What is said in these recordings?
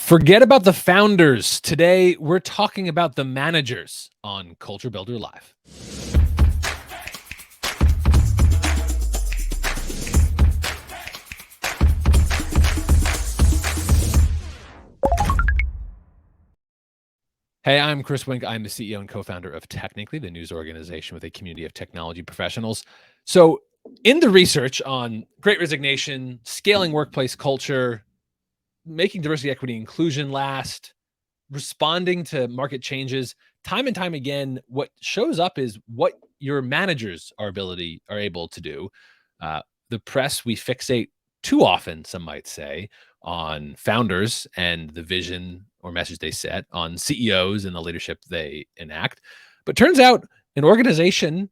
Forget about the founders. Today, we're talking about the managers on Culture Builder Live. Hey, I'm Chris Wink. I'm the CEO and co-founder of Technically, the news organization with a community of technology professionals. So, in the research on Great Resignation, scaling workplace culture, making diversity, equity, inclusion last, responding to market changes, time and time again, what shows up is what your managers are able to do. Uh, the press, we fixate too often, some might say, on founders and the vision or message they set, on CEOs and the leadership they enact. But turns out an organization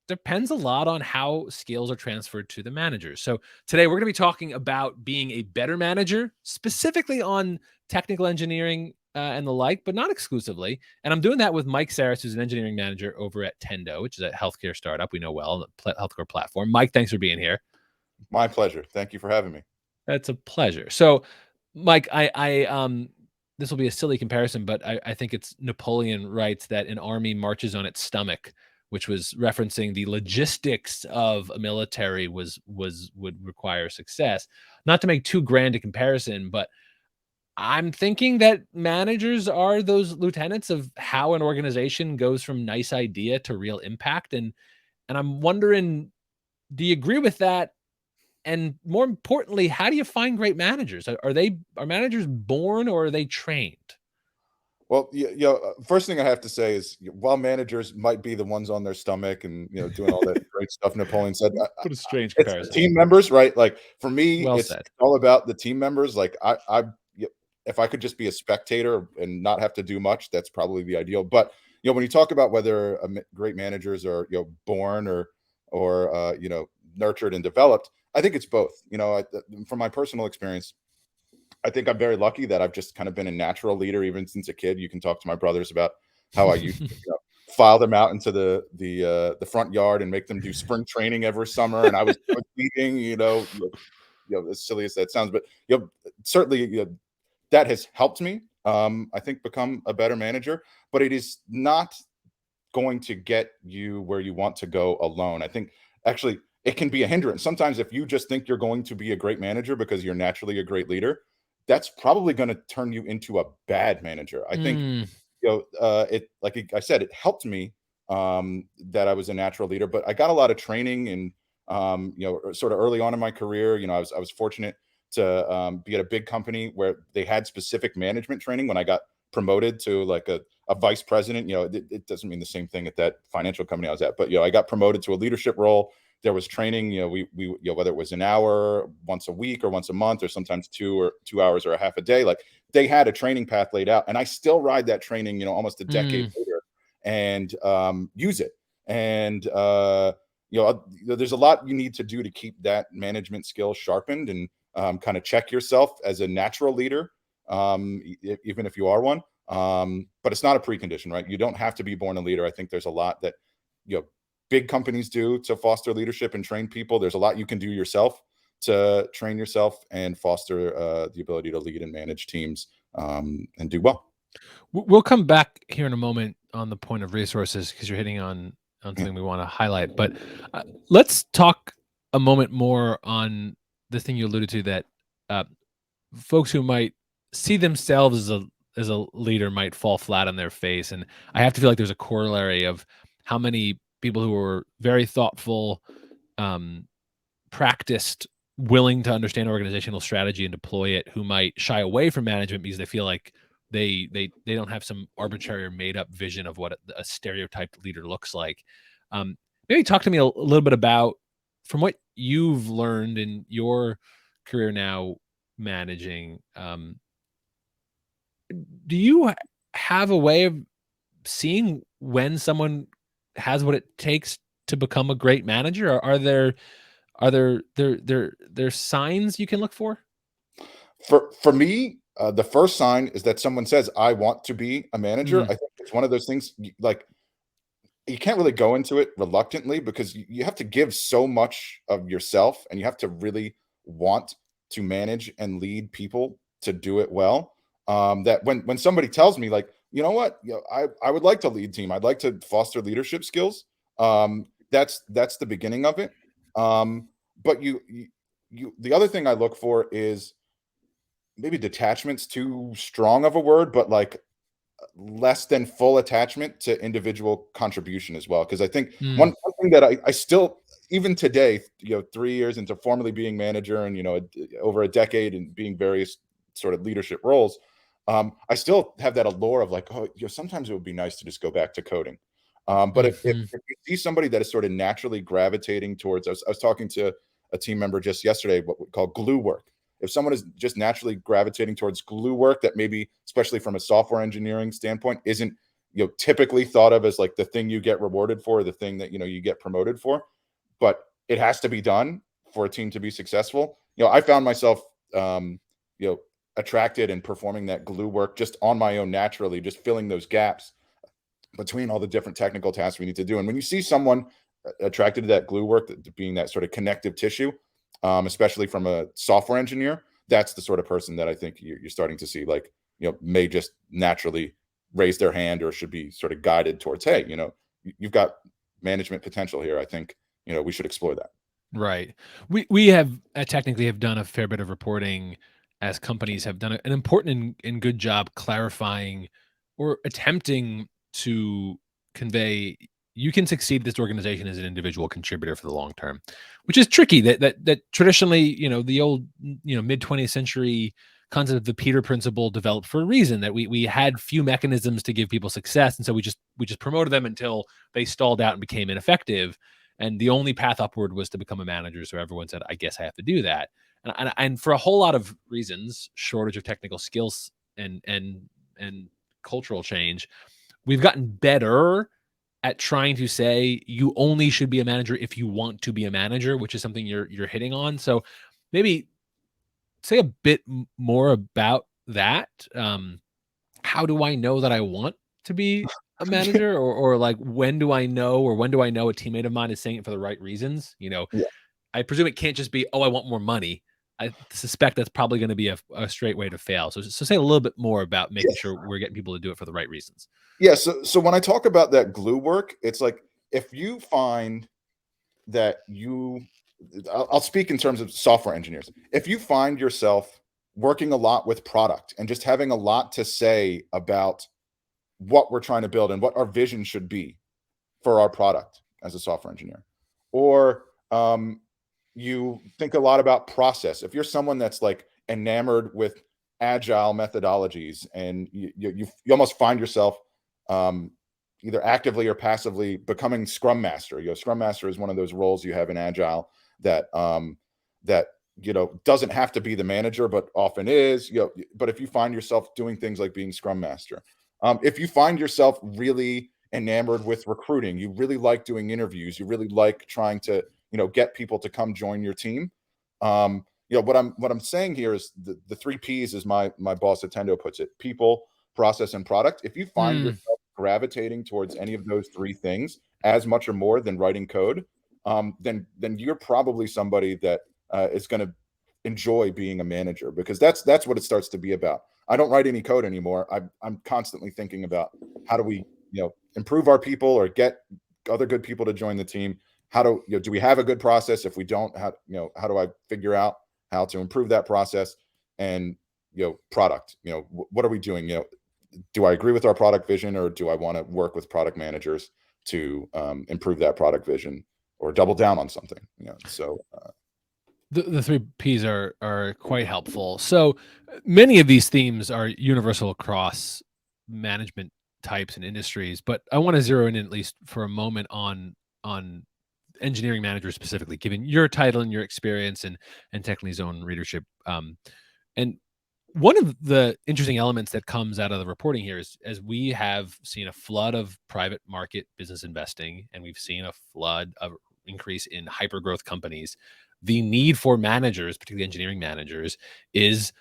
depends a lot on how skills are transferred to the managers. So today we're going to be talking about being a better manager, specifically on technical engineering and the like, but not exclusively. And I'm doing that with Mike Saris, who's an engineering manager over at Tendo, which is a healthcare startup we know well, the healthcare platform. Mike, thanks for being here. My pleasure. Thank you for having me. That's a pleasure. So, Mike, this will be a silly comparison, but I think it's Napoleon writes that an army marches on its stomach, which was referencing the logistics of a military would require success. Not to make too grand a comparison, but I'm thinking that managers are those lieutenants of how an organization goes from nice idea to real impact. And I'm wondering, do you agree with that? And more importantly, how do you find great managers? Are managers born or are they trained? Well, first thing I have to say is while managers might be the ones on their stomach and doing all that great stuff Napoleon said, What a strange it's the comparison. team members, right? Like for me, Well it's said. all about the team members. Like if I could just be a spectator and not have to do much, that's probably the ideal. But when you talk about whether great managers are born or nurtured and developed, I think it's both. From my personal experience, I think I'm very lucky that I've just kind of been a natural leader even since a kid. You can talk to my brothers about how I used to file them out into the front yard and make them do spring training every summer, and I was leading. As silly as that sounds, but certainly that has helped me. I think become a better manager, but it is not going to get you where you want to go alone. I think actually it can be a hindrance. Sometimes if you just think you're going to be a great manager because you're naturally a great leader, that's probably going to turn you into a bad manager. I think, it, like I said, it helped me that I was a natural leader, but I got a lot of training and, sort of early on in my career, I was fortunate to be at a big company where they had specific management training when I got promoted to like a vice president. It doesn't mean the same thing at that financial company I was at, but I got promoted to a leadership role. There was training, we whether it was an hour once a week or once a month or sometimes 2 hours or a half a day, like they had a training path laid out, and I still ride that training, almost a decade later, and use it. And there's a lot you need to do to keep that management skill sharpened and kind of check yourself as a natural leader, even if you are one. But it's not a precondition, right? You don't have to be born a leader. I think there's a lot that big companies do to foster leadership and train people. There's a lot you can do yourself to train yourself and foster the ability to lead and manage teams and do well. We'll come back here in a moment on the point of resources because you're hitting on something we want to highlight. But let's talk a moment more on the thing you alluded to, that folks who might see themselves as a leader might fall flat on their face. And I have to feel like there's a corollary of how many people who are very thoughtful, practiced, willing to understand organizational strategy and deploy it, who might shy away from management because they feel like they don't have some arbitrary or made up vision of what a stereotyped leader looks like. Maybe talk to me a little bit about, from what you've learned in your career now managing, do you have a way of seeing when someone has what it takes to become a great manager? Or are there signs you can look for? For me, the first sign is that someone says, "I want to be a manager." I think it's one of those things like you can't really go into it reluctantly because you have to give so much of yourself and you have to really want to manage and lead people to do it well. That when somebody tells me like, you know what, I would like to lead team. I'd like to foster leadership skills. That's the beginning of it. But the other thing I look for is maybe detachment's too strong of a word, but like less than full attachment to individual contribution as well. Because I think Mm, one thing that I still, even today, 3 years into formally being manager and, over a decade and being various sort of leadership roles, I still have that allure of like, oh, sometimes it would be nice to just go back to coding. But mhm. if you see somebody that is sort of naturally gravitating towards, I was talking to a team member just yesterday, what we call glue work. If someone is just naturally gravitating towards glue work that maybe, especially from a software engineering standpoint, isn't typically thought of as like the thing you get rewarded for, the thing that you get promoted for, but it has to be done for a team to be successful. I found myself you know attracted and performing that glue work just on my own naturally, just filling those gaps between all the different technical tasks we need to do. And when you see someone attracted to that glue work, being that sort of connective tissue, especially from a software engineer, that's the sort of person that I think you're starting to see, like, may just naturally raise their hand or should be sort of guided towards, hey, you've got management potential here. I think, we should explore that. Right. We have technically have done a fair bit of reporting as companies have done an important and good job clarifying or attempting to convey you can succeed at this organization as an individual contributor for the long term, which is tricky. That traditionally, the old, mid 20th century concept of the Peter principle developed for a reason, that we had few mechanisms to give people success, and so we just promoted them until they stalled out and became ineffective, and the only path upward was to become a manager. So everyone said, I guess I have to do that. And for a whole lot of reasons, shortage of technical skills and cultural change, we've gotten better at trying to say you only should be a manager if you want to be a manager, which is something you're hitting on. So maybe say a bit more about that. How do I know that I want to be a manager, or like when do I know, or when do I know a teammate of mine is saying it for the right reasons? Yeah. I presume it can't just be, oh, I want more money. I suspect that's probably going to be a straight way to fail. So say a little bit more about making sure we're getting people to do it for the right reasons. Yeah. So when I talk about that glue work, it's like, if you find that I'll speak in terms of software engineers. If you find yourself working a lot with product and just having a lot to say about what we're trying to build and what our vision should be for our product as a software engineer, or you think a lot about process. If you're someone that's like enamored with agile methodologies, and you almost find yourself um, either actively or passively becoming scrum master. Scrum master is one of those roles you have in agile that doesn't have to be the manager, but often is. But if you find yourself doing things like being scrum master, if you find yourself really enamored with recruiting, you really like doing interviews, you really like trying to get people to come join your team. What I'm saying here is the three P's, as my boss at Tendo puts it: people, process, and product. If you find Mm, yourself gravitating towards any of those three things as much or more than writing code, then you're probably somebody that is going to enjoy being a manager, because that's what it starts to be about. I don't write any code anymore. I'm constantly thinking about how do we improve our people or get other good people to join the team. How do we have a good process? If we don't, how do I figure out how to improve that process? And product, what are we doing? Do I agree with our product vision, or do I want to work with product managers to improve that product vision or double down on something? the three P's are quite helpful. So many of these themes are universal across management types and industries, but I want to zero in at least for a moment on engineering managers specifically, given your title and your experience and technically zone readership. And one of the interesting elements that comes out of the reporting here is, as we have seen a flood of private market business investing, and we've seen a flood of increase in hyper growth companies, the need for managers, particularly engineering managers, is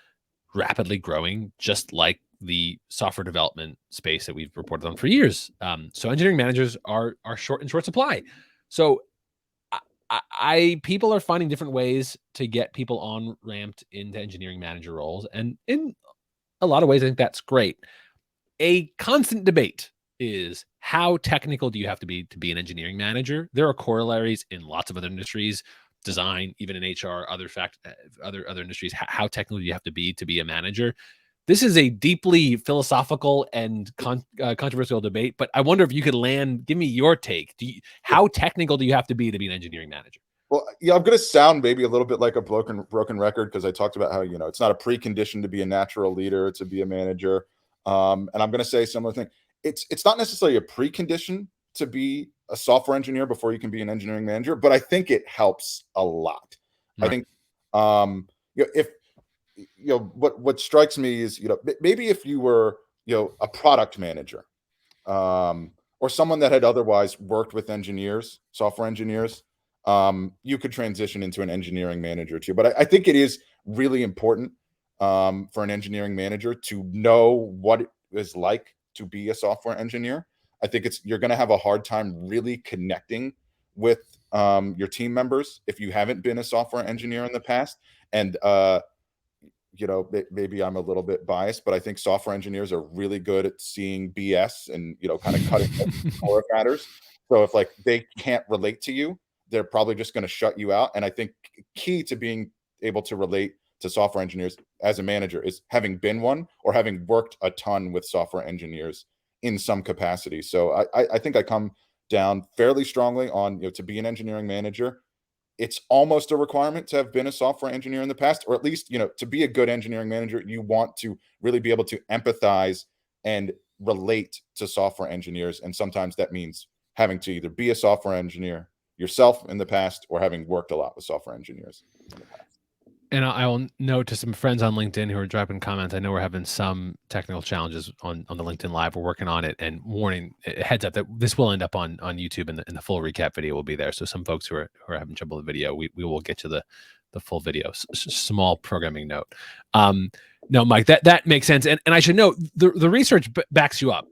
rapidly growing, just like the software development space that we've reported on for years. So engineering managers are short in short supply. So people are finding different ways to get people on ramped into engineering manager roles, and in a lot of ways, I think that's great. A constant debate is how technical do you have to be an engineering manager? There are corollaries in lots of other industries, design, even in HR, other industries. How technical do you have to be a manager? This is a deeply philosophical and controversial debate, but I wonder if you could give me your take. How technical do you have to be an engineering manager? Well, yeah, I'm going to sound maybe a little bit like a broken record because I talked about how, it's not a precondition to be a natural leader, to be a manager. And I'm going to say similar thing. It's not necessarily a precondition to be a software engineer before you can be an engineering manager, but I think it helps a lot. I Right. think, if, what strikes me is, maybe if you were, a product manager, or someone that had otherwise worked with engineers, software engineers, you could transition into an engineering manager too. But I think it is really important, for an engineering manager to know what it is like to be a software engineer. I think you're going to have a hard time really connecting with, your team members if you haven't been a software engineer in the past. And maybe I'm a little bit biased, but I think software engineers are really good at seeing BS and, kind of cutting core matters. So if like they can't relate to you, they're probably just going to shut you out. And I think key to being able to relate to software engineers as a manager is having been one or having worked a ton with software engineers in some capacity. So I think I come down fairly strongly on, to be an engineering manager, it's almost a requirement to have been a software engineer in the past, or at least, to be a good engineering manager, you want to really be able to empathize and relate to software engineers. And sometimes that means having to either be a software engineer yourself in the past or having worked a lot with software engineers in the past. And I will note to some friends on LinkedIn who are dropping comments. I know we're having some technical challenges on the LinkedIn Live. We're working on it, and warning, heads up that this will end up on YouTube, and the full recap video will be there. So some folks who are having trouble with the video, we will get to the full video. Small programming note. No, Mike, that makes sense. And I should note the research backs you up.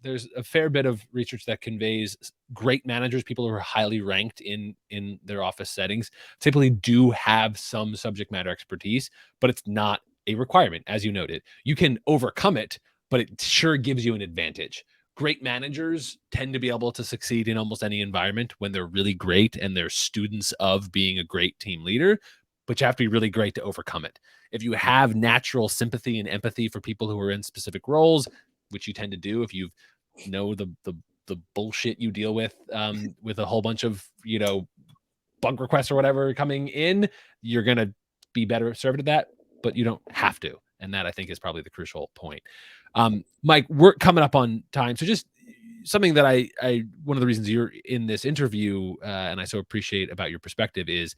There's a fair bit of research that conveys great managers, people who are highly ranked in their office settings, typically do have some subject matter expertise, but it's not a requirement. As you noted, you can overcome it, but it sure gives you an advantage. Great managers tend to be able to succeed in almost any environment when they're really great and they're students of being a great team leader, but you have to be really great to overcome it. If you have natural sympathy and empathy for people who are in specific roles, which you tend to do if you know the bullshit you deal with a whole bunch of bug requests or whatever coming in, you're gonna be better served at that, but you don't have to. And that, I think, is probably the crucial point. Mike, we're coming up on time, so just something that I one of the reasons you're in this interview, and I so appreciate about your perspective, is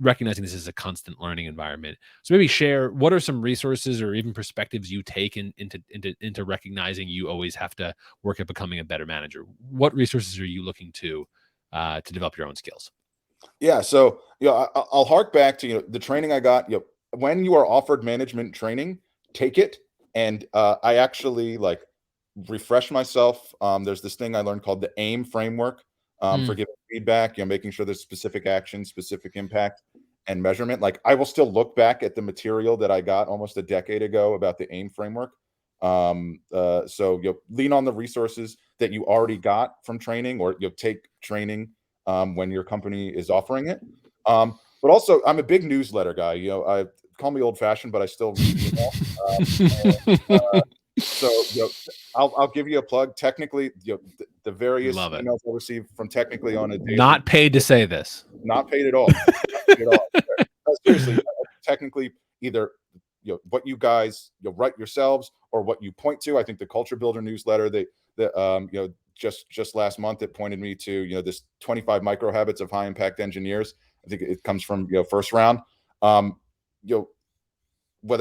recognizing this is a constant learning environment. So maybe share what are some resources or even perspectives you take into recognizing you always have to work at becoming a better manager. What resources are you looking to develop your own skills? Yeah. So, I'll hark back to, the training I got, when you are offered management training, take it. And, I actually like refresh myself. There's this thing I learned called the AIM framework, for giving feedback, making sure there's specific action, specific impact and measurement. Like I will still look back at the material that I got almost a decade ago about the AIM framework. So lean on the resources that you already got from training, or you'll take training, when your company is offering it. But also, I'm a big newsletter guy. I call me old fashioned, but I still read email. So I'll give you a plug. Technically, the various Love it. emails I receive from Technically on a daily, Not paid to say this. not paid at all. Not paid at all. Seriously, Technically, either what you guys write yourselves or what you point to. I think the Culture Builder newsletter that just last month it pointed me to this 25 micro habits of high impact engineers. I think it comes from First Round. Whether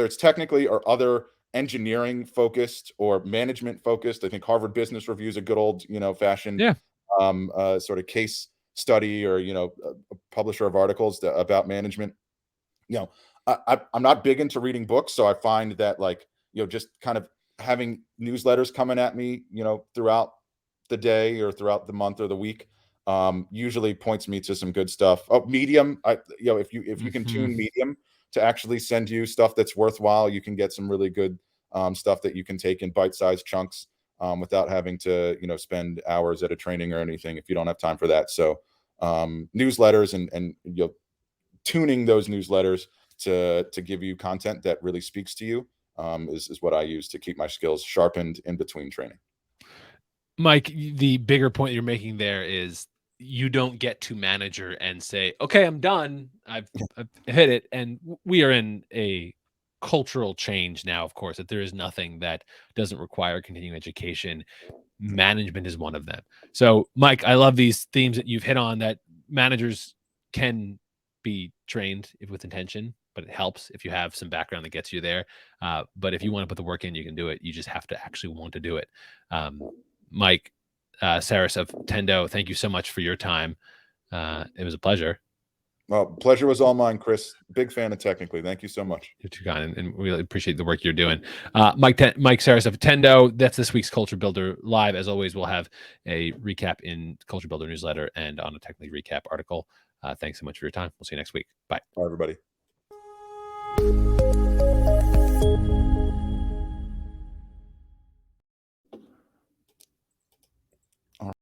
it's Technically or other engineering focused or management focused, I think Harvard Business Review is a good old fashioned sort of case study, or a publisher of articles about management. I'm not big into reading books, so I find that just kind of having newsletters coming at me throughout the day or throughout the month or the week usually points me to some good stuff. Oh, Medium, if you can tune Medium to actually send you stuff that's worthwhile, you can get some really good stuff that you can take in bite-sized chunks without having to spend hours at a training or anything if you don't have time for that. So newsletters and tuning those newsletters to give you content that really speaks to you is what I use to keep my skills sharpened in between training. Mike, the bigger point you're making there is you don't get to manager and say, okay, I'm done. I've hit it. And we are in a cultural change now, of course, that there is nothing that doesn't require continuing education. Management is one of them. So, Mike, I love these themes that you've hit on, that managers can be trained if with intention, but it helps if you have some background that gets you there. But if you want to put the work in, you can do it. You just have to actually want to do it. Mike, Saris of Tendo, thank you so much for your time. It was a pleasure. Well, pleasure was all mine, Chris. Big fan of Technically. Thank you so much. You're too kind, and we really appreciate the work you're doing. Mike Saris of Tendo, that's this week's Culture Builder Live. As always, we'll have a recap in Culture Builder newsletter and on a Technically recap article. Thanks so much for your time. We'll see you next week. Bye. Bye, everybody.